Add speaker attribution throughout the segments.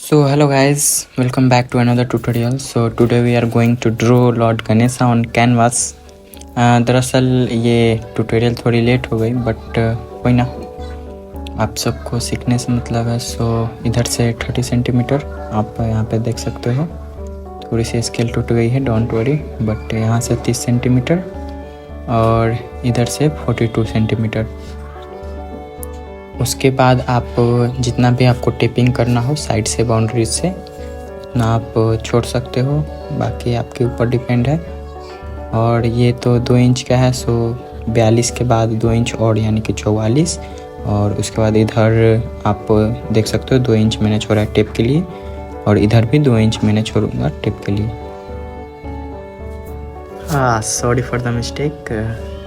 Speaker 1: So hello guys, welcome back to another tutorial. So today we are going to draw Lord Ganesha on canvas. दरअसल ये tutorial थोड़ी late हो गई but कोई ना, आप सबको सीखने से मतलब है। सो इधर से 30 सेंटीमीटर आप यहाँ पे देख सकते हो, थोड़ी सी स्केल टूट गई है, डोंट वरी। बट यहाँ से 30 सेंटीमीटर और इधर से 42 सेंटीमीटर। उसके बाद आप जितना भी आपको टेपिंग करना हो साइड से बाउंड्रीज से उतना आप छोड़ सकते हो, बाकी आपके ऊपर डिपेंड है। और ये तो 2 इंच का है, सो 42 के बाद 2 इंच और यानी कि 44। और उसके बाद इधर आप देख सकते हो 2 इंच मैंने छोड़ा है टेप के लिए, और इधर भी 2 इंच मैंने छोड़ूंगा टेप के लिए। Sorry for the mistake,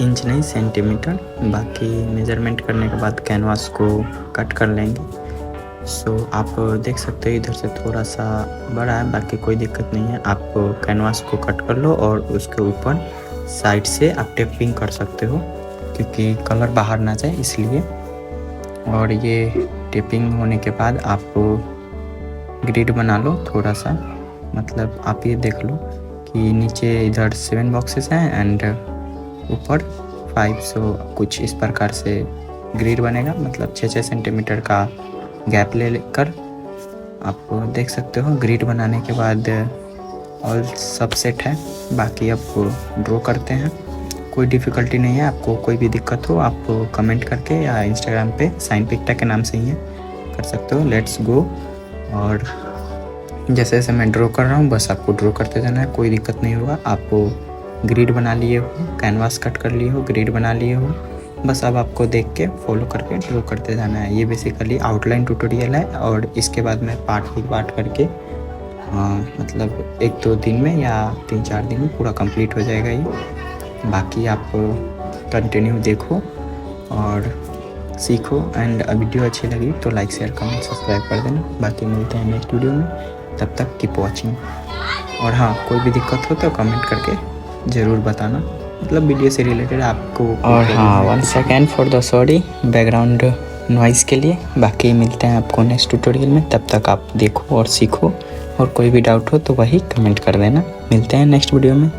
Speaker 1: inch नहीं सेंटीमीटर। बाकी मेजरमेंट करने के बाद कैनवास को कट कर लेंगे। सो आप देख सकते हो इधर से थोड़ा सा बड़ा है, बाकी कोई दिक्कत नहीं है। आप कैनवास को कट कर लो और उसके ऊपर साइड से आप टेपिंग कर सकते हो, क्योंकि कलर बाहर ना जाए इसलिए। और ये टेपिंग होने के बाद आप ग्रिड बना लो थोड़ा सा, मतलब आप ये देख लो कि नीचे इधर 7 बॉक्सेस हैं एंड ऊपर 5। सो कुछ इस प्रकार से ग्रिड बनेगा, मतलब 6-6 सेंटीमीटर का गैप ले लेकर आप देख सकते हो। ग्रिड बनाने के बाद ऑल सब सेट है, बाकी अब ड्रॉ करते हैं। कोई डिफ़िकल्टी नहीं है, आपको कोई भी दिक्कत हो आप कमेंट करके या इंस्टाग्राम पे साइन पिक्टा के नाम से ही है कर सकते हो। Let's go. और जैसे जैसे मैं ड्रॉ कर रहा हूँ बस आपको ड्रॉ करते जाना है, कोई दिक्कत नहीं होगा। आप ग्रिड बना लिए हो, कैनवास कट कर लिए हो, ग्रिड बना लिए हो, बस अब आपको देख के फॉलो करके ड्रॉ करते जाना है। ये बेसिकली आउटलाइन ट्यूटोरियल है, और इसके बाद मैं पार्ट करके मतलब 1-2 दिन में या 3-4 दिन में पूरा कंप्लीट हो जाएगा ये। बाकी आप कंटिन्यू देखो और सीखो। एंड वीडियो अच्छी लगी तो लाइक शेयर कमेंट सब्सक्राइब कर देना। बाकी मिलते हैं नेक्स्ट वीडियो में, तब तक कीप वॉचिंग। और हाँ, कोई भी दिक्कत हो तो कमेंट करके ज़रूर बताना, मतलब वीडियो से रिलेटेड आपको। और हाँ, 1 second for the sorry background noise के लिए। बाकी मिलते हैं आपको नेक्स्ट ट्यूटोरियल में, तब तक आप देखो और सीखो। और कोई भी डाउट हो तो वही कमेंट कर देना। मिलते हैं नेक्स्ट वीडियो में।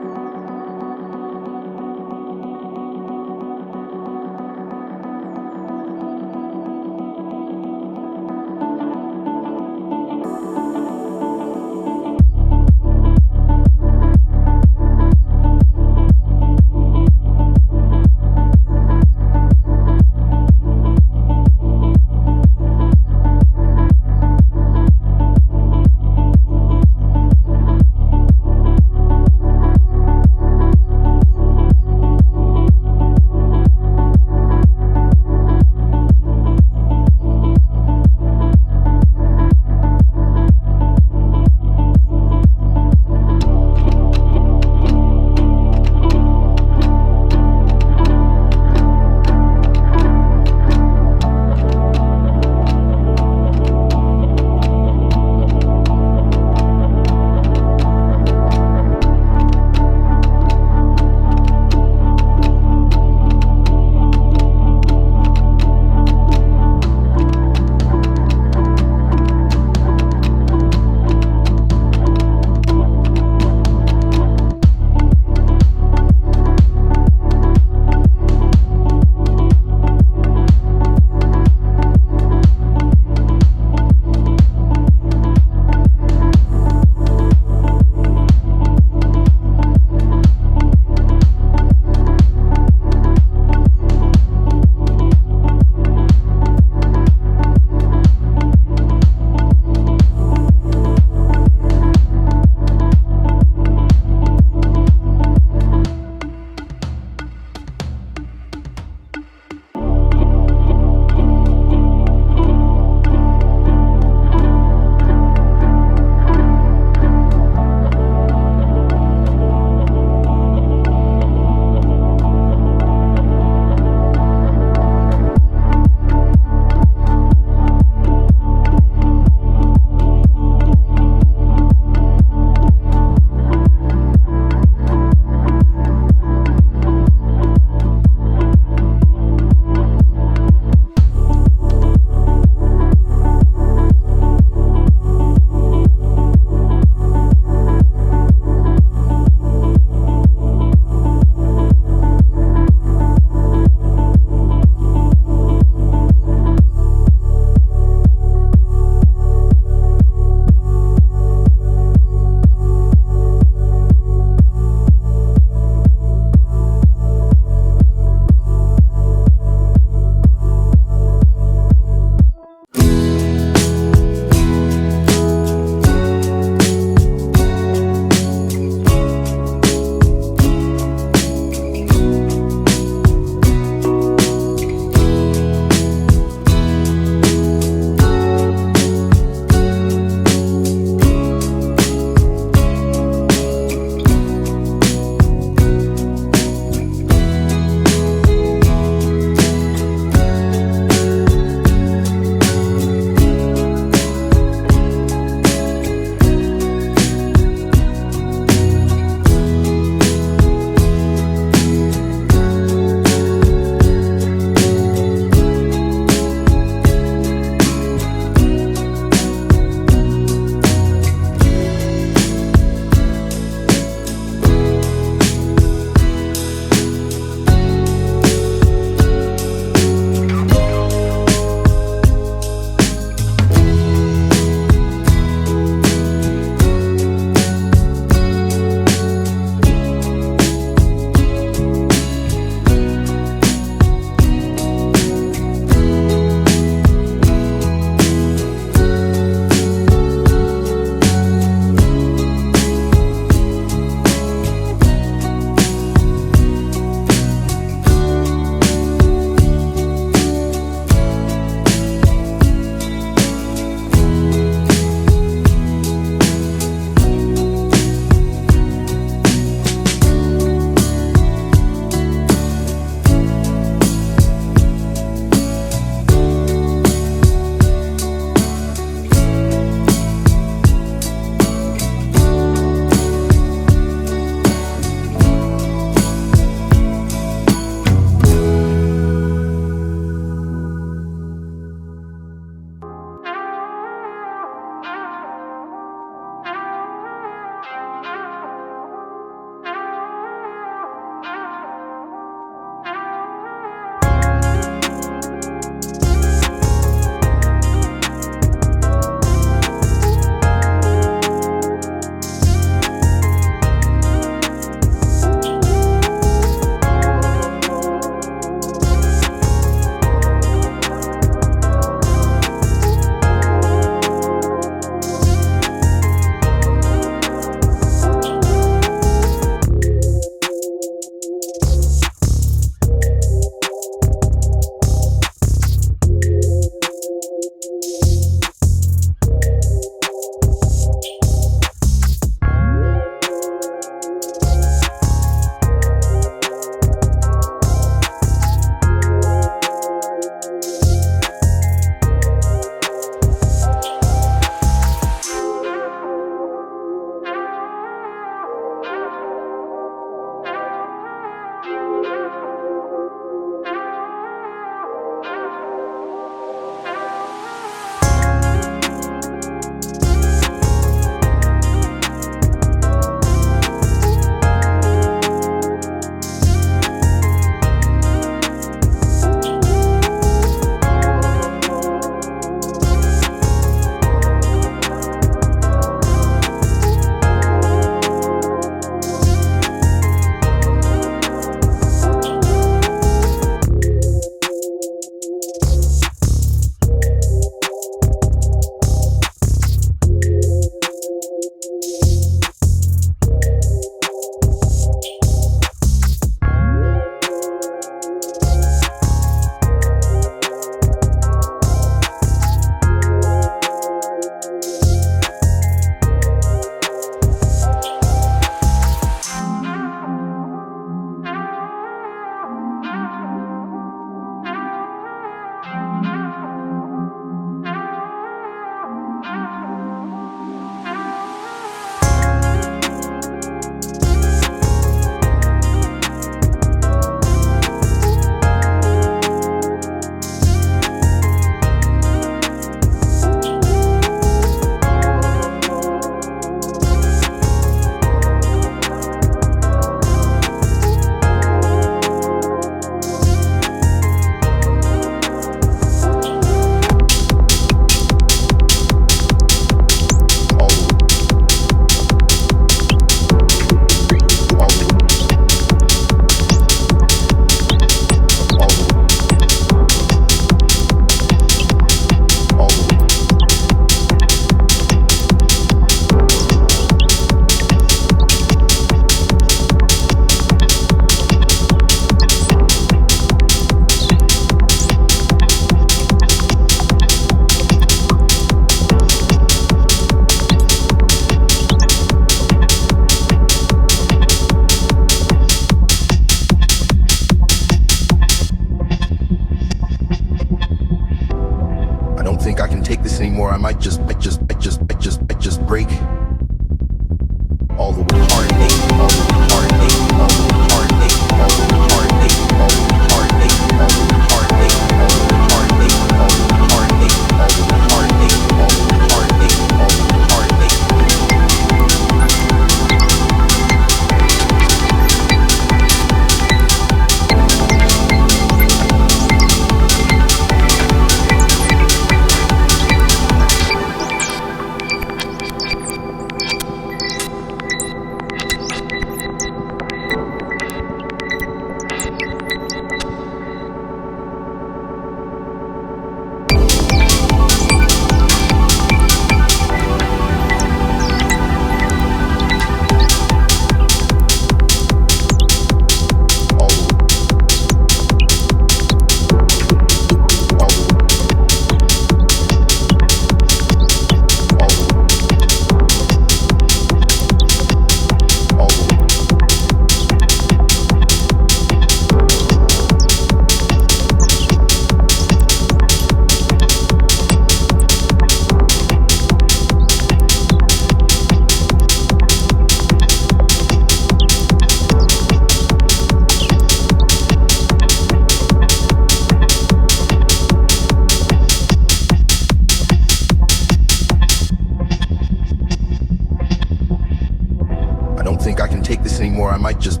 Speaker 2: don't think I can take this anymore. I might just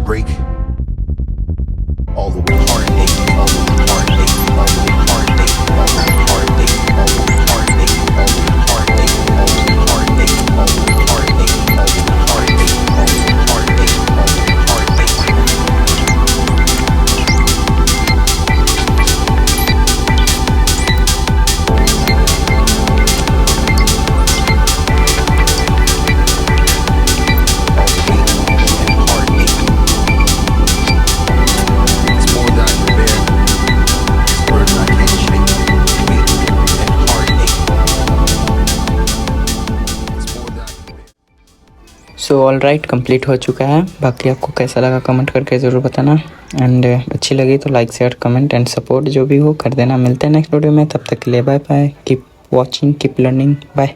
Speaker 2: break. All the way heartache, all the way heartache, all the way heartache, all the way heartache, all the way heartache, all the way heartache, all the way heartache, all the way heartache, all the way heartache, all the way heartache, all the way heartache.
Speaker 1: So all right, complete हो चुका है। बाकी आपको कैसा लगा comment करके ज़रूर बताना, एंड अच्छी लगी तो like share comment and support जो भी हो कर देना। मिलते हैं नेक्स्ट वीडियो में, तब तक के लिए bye bye. Keep watching, keep learning, bye.